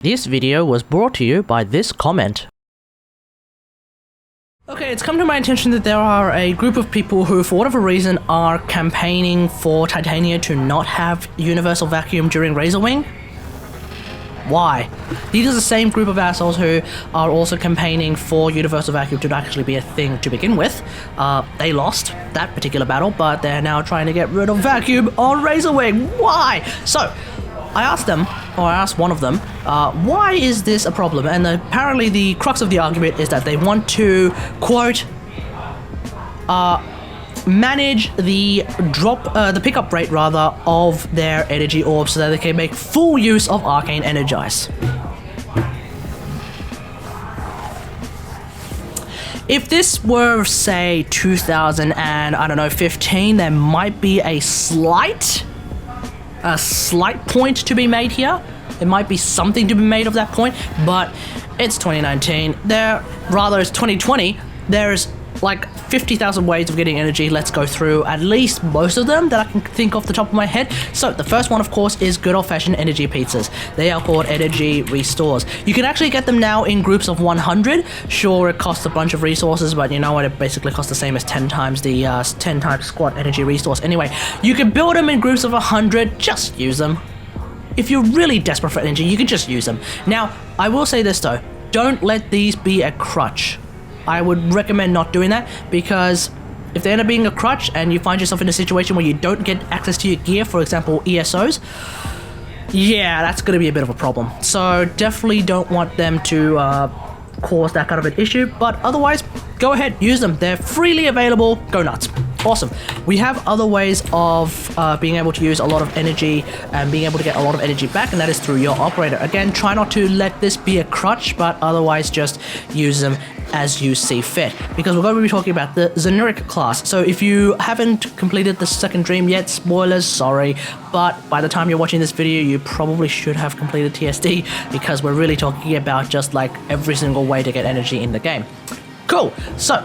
This video was brought to you by this comment. Okay, it's come to my attention that there are a group of people who, for whatever reason, are campaigning for Titania to not have universal vacuum during Razorwing. Why? These are the same group of assholes who are also campaigning for universal vacuum to actually be a thing to begin with. They lost that particular battle, but they're now trying to get rid of vacuum on Razorwing. Why? So, I asked one of them, why is this a problem? And apparently the crux of the argument is that they want to, quote, manage the pickup rate rather of their energy orbs so that they can make full use of Arcane Energize. If this were, say, 2015, there might be a slight point to be made here. There might be something to be made of that point, but it's 2019. It's 2020. There's like 50,000 ways of getting energy. Let's go through at least most of them that I can think off the top of my head. So the first one, of course, is good old-fashioned energy pizzas. They are called energy restores. You can actually get them now in groups of 100. Sure, it costs a bunch of resources, but you know what? It basically costs the same as 10 times the 10 times squad energy resource. Anyway, you can build them in groups of 100. Just use them. If you're really desperate for energy, you can just use them. Now, I will say this though. Don't let these be a crutch. I would recommend not doing that, because if they end up being a crutch and you find yourself in a situation where you don't get access to your gear, for example ESOs, yeah, that's going to be a bit of a problem. So definitely don't want them to cause that kind of an issue, but otherwise, go ahead, use them. They're freely available. Go nuts. Awesome. We have other ways of being able to use a lot of energy and being able to get a lot of energy back, and that is through your operator. Again, try not to let this be a crutch, but otherwise just use them as you see fit, because we're going to be talking about the Xeneric class. So if you haven't completed the second dream yet, spoilers, sorry, but by the time you're watching this video, you probably should have completed TSD, because we're really talking about just like every single way to get energy in the game. Cool. So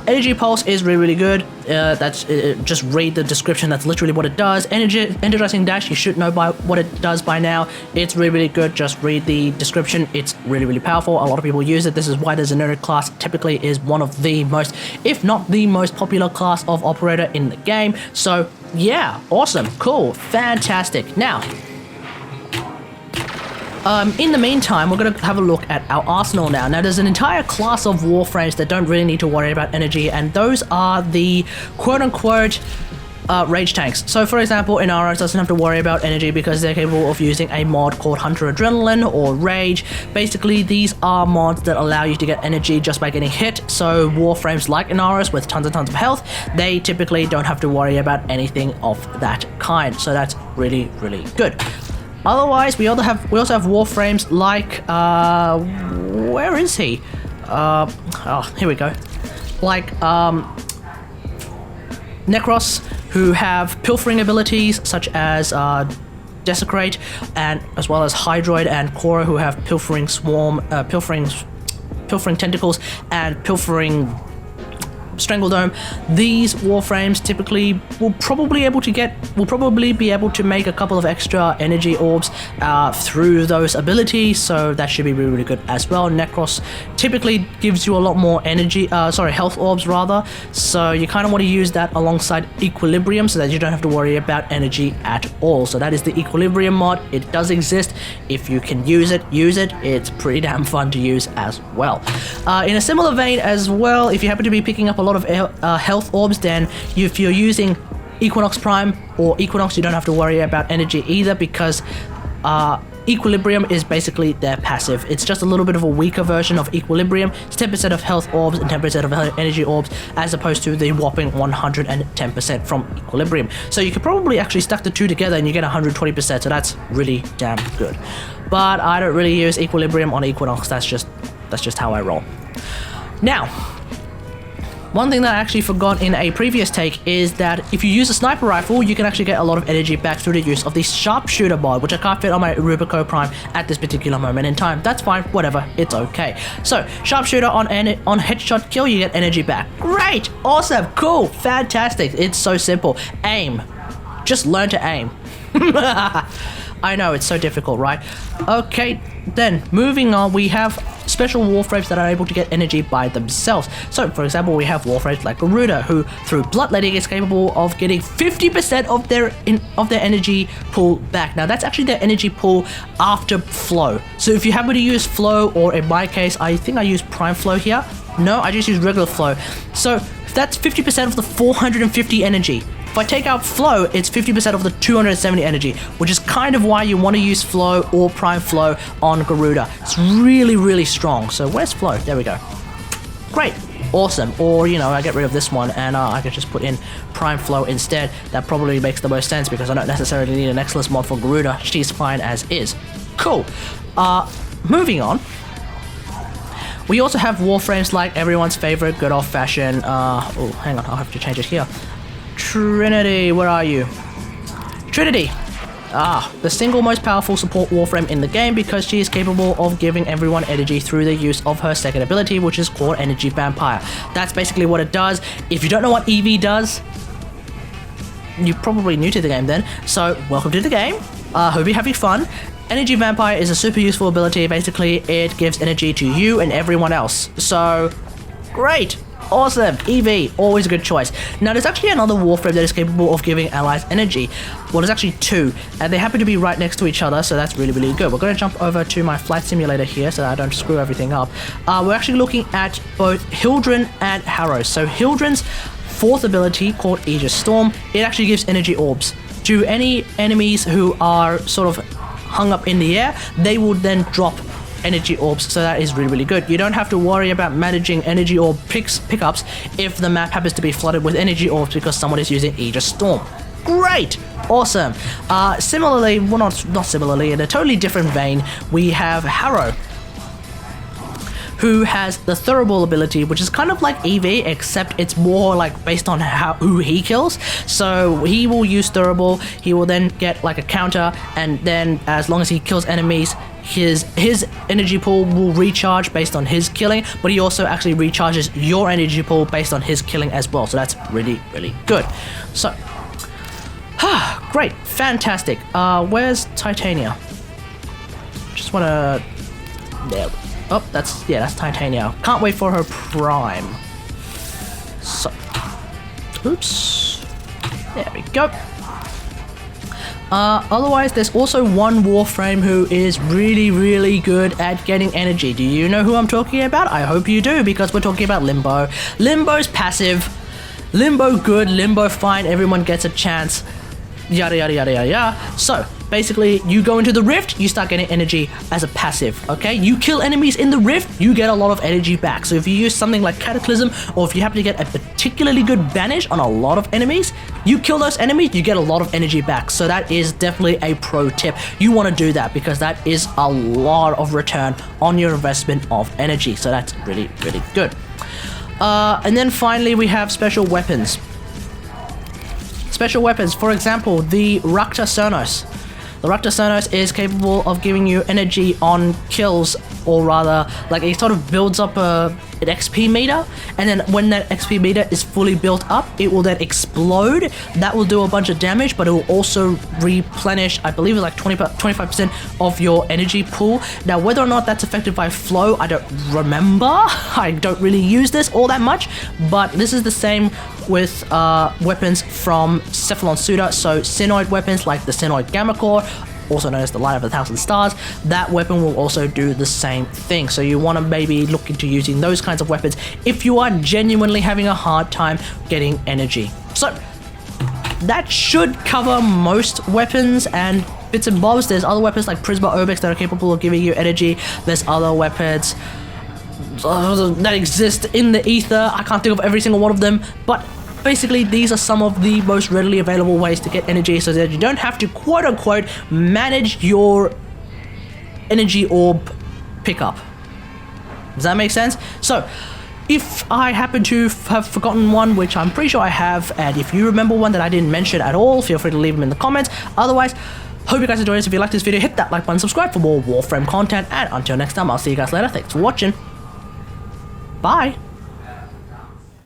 Energy Pulse is really good. Just read the description. That's literally what it does. Energizing Dash, you should know what it does by now. It's really good. Just read the description. It's really powerful. A lot of people use it. This is why the Xeneric class typically is one of the most, if not the most popular class of operator in the game. So yeah, awesome, cool, fantastic. Now, in the meantime, we're going to have a look at our arsenal now. Now, there's an entire class of warframes that don't really need to worry about energy, and those are the quote-unquote rage tanks. So, for example, Inaros doesn't have to worry about energy because they're capable of using a mod called Hunter Adrenaline or Rage. Basically, these are mods that allow you to get energy just by getting hit. So, warframes like Inaros with tons and tons of health, they typically don't have to worry about anything of that kind. So, that's really good. Otherwise, we also have warframes like where is he? Oh, here we go. Like Necros, who have pilfering abilities such as Desecrate, and as well as Hydroid and Korra, who have pilfering swarm, pilfering tentacles, and pilfering Strangledome. These warframes typically will probably be able to make a couple of extra energy orbs through those abilities, so that should be really good as well. Necros typically gives you a lot more energy, health orbs rather, so you kind of want to use that alongside Equilibrium so that you don't have to worry about energy at all. So that is the Equilibrium mod. It does exist. If you can use it, use it. It's pretty damn fun to use as well. In a similar vein as well, if you happen to be picking up a lot of health orbs, then if you're using Equinox Prime or Equinox, you don't have to worry about energy either, because Equilibrium is basically their passive. It's just a little bit of a weaker version of Equilibrium. It's 10% of health orbs and 10% of energy orbs, as opposed to the whopping 110% from Equilibrium. So you could probably actually stack the two together and you get 120%, so that's really damn good. But I don't really use Equilibrium on Equinox. That's just how I roll. Now, one thing that I actually forgot in a previous take is that if you use a sniper rifle, you can actually get a lot of energy back through the use of the sharpshooter mod, which I can't fit on my Rubico Prime at this particular moment in time. That's fine, whatever, it's okay. So, sharpshooter on headshot kill, you get energy back. Great, awesome, cool, fantastic. It's so simple. Aim. Just learn to aim. I know, it's so difficult, right? Okay, then, moving on, we have special warframes that are able to get energy by themselves. So, for example, we have warframes like Garuda, who, through bloodletting, is capable of getting 50% of their energy pool back. Now, that's actually their energy pool after flow. So, if you happen to use flow, or in my case, I think I use prime flow here. No, I just use regular flow. So, that's 50% of the 450 energy. If I take out flow, it's 50% of the 270 energy, which is kind of why you want to use flow or prime flow on Garuda. It's really, really strong. So where's flow? There we go. Great. Awesome. Or, you know, I get rid of this one and I could just put in prime flow instead. That probably makes the most sense because I don't necessarily need an Excellence mod for Garuda. She's fine as is. Cool. Moving on. We also have warframes like everyone's favorite good old-fashioned, oh, hang on, I'll have to change it here. Trinity, where are you? Trinity! The single most powerful support warframe in the game because she is capable of giving everyone energy through the use of her second ability, which is called Energy Vampire. That's basically what it does. If you don't know what EV does, you're probably new to the game then, so welcome to the game. Hope you're having fun. Energy Vampire is a super useful ability. Basically, it gives energy to you and everyone else. So, great! Awesome! EV, always a good choice. Now, there's actually another warframe that is capable of giving allies energy. Well, there's actually two, and they happen to be right next to each other, so that's really, really good. We're going to jump over to my flight simulator here so that I don't screw everything up. We're actually looking at both Hildren and Harrow. So, Hildren's fourth ability, called Aegis Storm, it actually gives energy orbs. To any enemies who are sort of hung up in the air, they will then drop energy orbs, so that is really, really good. You don't have to worry about managing energy orb pickups if the map happens to be flooded with energy orbs because someone is using Aegis Storm. Great! Awesome. Similarly, well, not similarly, in a totally different vein, we have Harrow, who has the Thurible ability, which is kind of like EV, except it's more like based on who he kills. So he will use Thurible, he will then get like a counter, and then as long as he kills enemies, his energy pool will recharge based on his killing, but he also actually recharges your energy pool based on his killing as well. So that's really, really good. So, great, fantastic. Where's Titania? Just wanna, there. Oh, that's Titania. Can't wait for her prime. So, oops. There we go. Otherwise, there's also one warframe who is really, really good at getting energy. Do you know who I'm talking about? I hope you do, because we're talking about Limbo. Limbo's passive. Limbo good, Limbo fine, everyone gets a chance. Yada, yada, yada, yada, yada. So, basically, you go into the rift, you start getting energy as a passive, okay? You kill enemies in the rift, you get a lot of energy back. So if you use something like Cataclysm, or if you happen to get a particularly good banish on a lot of enemies, you kill those enemies, you get a lot of energy back. So that is definitely a pro tip. You want to do that because that is a lot of return on your investment of energy. So that's really, really good. And then finally, we have special weapons. Special weapons, for example, the Rakta Cernos. The Rakta Cernos is capable of giving you energy on kills, or rather, like it sort of builds up an XP meter, and then when that XP meter is fully built up, it will then explode. That will do a bunch of damage, but it will also replenish, I believe it's like 25% of your energy pool. Now, whether or not that's affected by flow, I don't remember. I don't really use this all that much, but this is the same with weapons from Cephalon Suda, so Synoid weapons like the Synoid Gamma Core, also known as the Light of 1,000 Stars, that weapon will also do the same thing. So you want to maybe look into using those kinds of weapons if you are genuinely having a hard time getting energy. So that should cover most weapons and bits and bobs. There's other weapons like Prisma Obex that are capable of giving you energy. There's other weapons that exist in the ether. I can't think of every single one of them, but basically, these are some of the most readily available ways to get energy so that you don't have to quote-unquote manage your energy orb pickup. Does that make sense? So, if I happen to have forgotten one, which I'm pretty sure I have, and if you remember one that I didn't mention at all, feel free to leave them in the comments. Otherwise, hope you guys enjoyed this. If you liked this video, hit that like button, subscribe for more Warframe content, and until next time, I'll see you guys later. Thanks for watching. Bye.